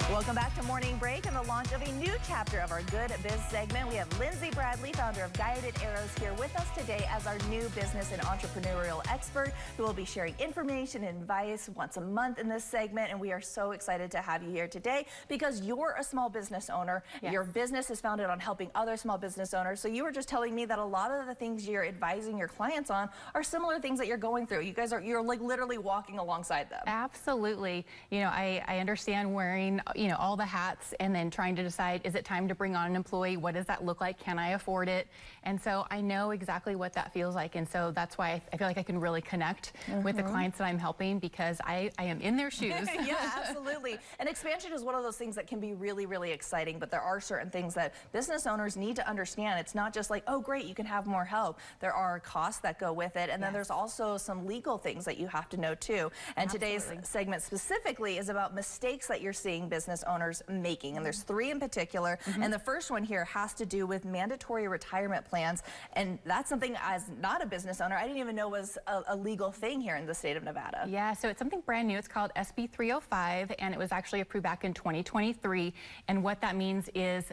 Welcome back to Morning Break and the launch of a new chapter of our Good Biz segment. We have Lindsay Bradley, founder of Guided Arrows, here with us today as our new business and entrepreneurial expert who will be sharing information and advice once a month in this segment. And we are so excited to have you here today because you're a small business owner. Yes. Your business is founded on helping other small business owners. So you were just telling me that a lot of the things you're advising your clients on are similar things that you're going through. You're like literally walking alongside them. Absolutely. You know, I understand wearing, all the hats and then trying to decide, is it time to bring on an employee? What does that look like? Can I afford it? And so I know exactly what that feels like. And so that's why I feel like I can really connect with the clients that I'm helping because I am in their shoes. Yeah, absolutely. And expansion is one of those things that can be really, really exciting, but there are certain things that business owners need to understand. It's not just like, oh, great, you can have more help. There are costs that go with it. And then there's also some legal things that you have to know too. And today's segment specifically is about mistakes that you're seeing business owners making. And there's three in particular. And the first one here has to do with mandatory retirement plans. And that's something as not a business owner, I didn't even know was a legal thing here in the state of Nevada. Yeah, so it's something brand new. It's called SB 305 and it was actually approved back in 2023. And what that means is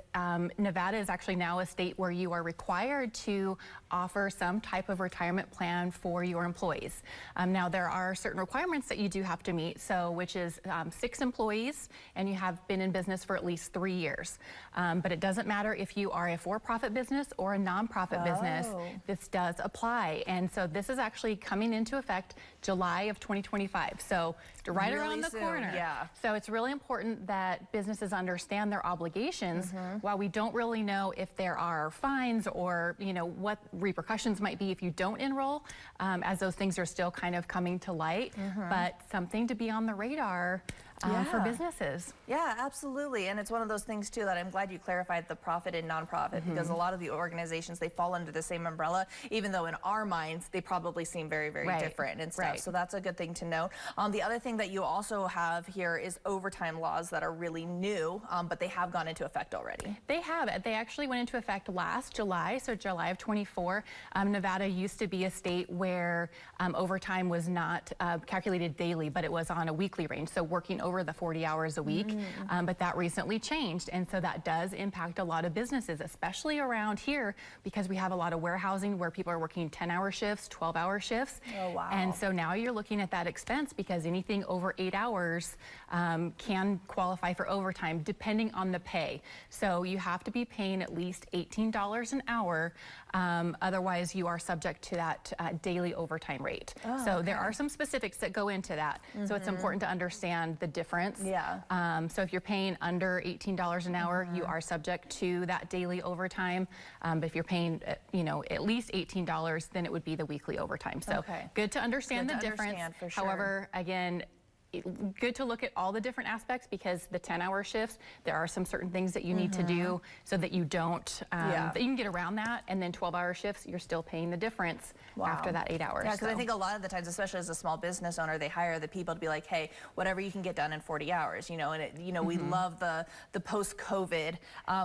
Nevada is actually now a state where you are required to offer some type of retirement plan for your employees. Now there are certain requirements that you do have to meet, so which is 6 employees and you have been in business for at least 3 years. But it doesn't matter if you are a for-profit business or a nonprofit business, this does apply. And so this is actually coming into effect July of 2025. So right really around the corner. Yeah. So it's really important that businesses understand their obligations while we don't really know if there are fines or what repercussions might be if you don't enroll, as those things are still kind of coming to light, but something to be on the radar for businesses. Yeah, absolutely. And it's one of those things too that I'm glad you clarified the profit and nonprofit because a lot of the organizations, they fall under the same umbrella, even though in our minds they probably seem very, very different and stuff. So that's a good thing to know. The other thing that you also have here is overtime laws that are really new, but they have gone into effect already. They have. They actually went into effect last July, so July of 24. Nevada used to be a state where overtime was not calculated daily, but it was on a weekly range, so working over the 40 hours a week, but that recently changed. And so that does impact a lot of businesses, especially around here, because we have a lot of warehousing where people are working 10-hour shifts, 12-hour shifts. Oh, wow. And so now you're looking at that expense because anything over 8 hours can qualify for overtime depending on the pay. So you have to be paying at least $18 an hour. Otherwise, you are subject to that daily overtime rate. So there are some specifics that go into that. So it's important to understand the difference. Yeah. So if you're paying under $18 an hour, you are subject to that daily overtime. But if you're paying, at least $18, then it would be the weekly overtime. So good to understand the difference. For sure. However, again, good to look at all the different aspects because the 10-hour shifts, there are some certain things that you need to do so that you don't, that you can get around that. And then 12-hour shifts, you're still paying the difference after that 8 hours. Yeah, because I think a lot of the times, especially as a small business owner, they hire the people to be like, hey, whatever you can get done in 40 hours, and we love the post-COVID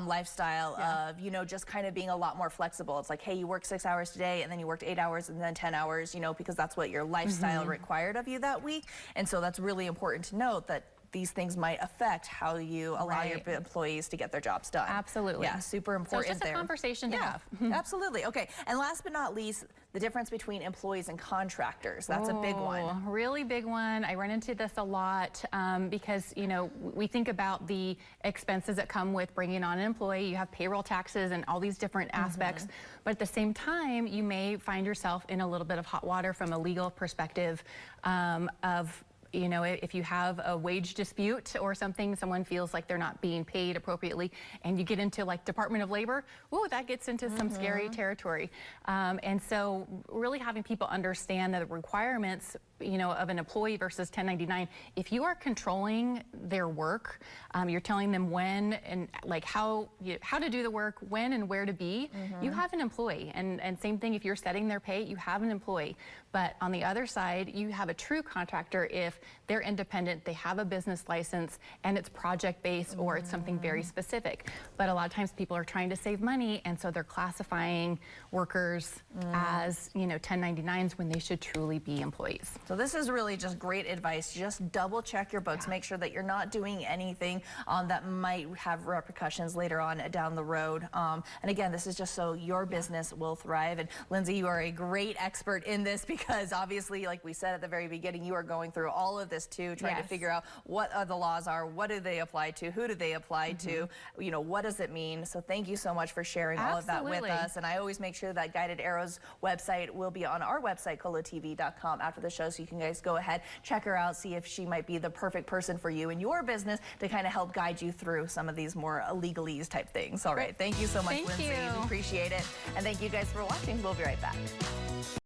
lifestyle of, just kind of being a lot more flexible. It's like, hey, you work 6 hours today and then you worked 8 hours and then 10 hours, because that's what your lifestyle required of you that week. And so that's really important to note that these things might affect how you allow your employees to get their jobs done. Absolutely. Yeah, super important. So it's just a conversation to have. Absolutely. Okay, and last but not least, the difference between employees and contractors. That's a big one. Really big one. I run into this a lot because, we think about the expenses that come with bringing on an employee. You have payroll taxes and all these different aspects. But at the same time, you may find yourself in a little bit of hot water from a legal perspective of if you have a wage dispute or something, someone feels like they're not being paid appropriately, and you get into like Department of Labor, whoa, that gets into some scary territory. And so really having people understand the requirements of an employee versus 1099, if you are controlling their work, you're telling them when and like how to do the work, when and where to be, you have an employee. And same thing, if you're setting their pay, you have an employee. But on the other side, you have a true contractor if they're independent, they have a business license, and it's project-based or it's something very specific. But a lot of times people are trying to save money, and so they're classifying workers as 1099s when they should truly be employees. So this is really just great advice. Just double check your books. Make sure that you're not doing anything that might have repercussions later on down the road. And again, this is just so your business will thrive. And Lindsay, you are a great expert in this because obviously, like we said at the very beginning, you are going through all of this too, trying to figure out what the laws are, what do they apply to, who do they apply to, you know, what does it mean? So thank you so much for sharing all of that with us. And I always make sure that Guided Arrow's website will be on our website, colotv.com, after the show, so you can guys go ahead, check her out, see if she might be the perfect person for you and your business to kind of help guide you through some of these more legalese type things. All right, thank you so much, Lindsay. We appreciate it. And thank you guys for watching. We'll be right back.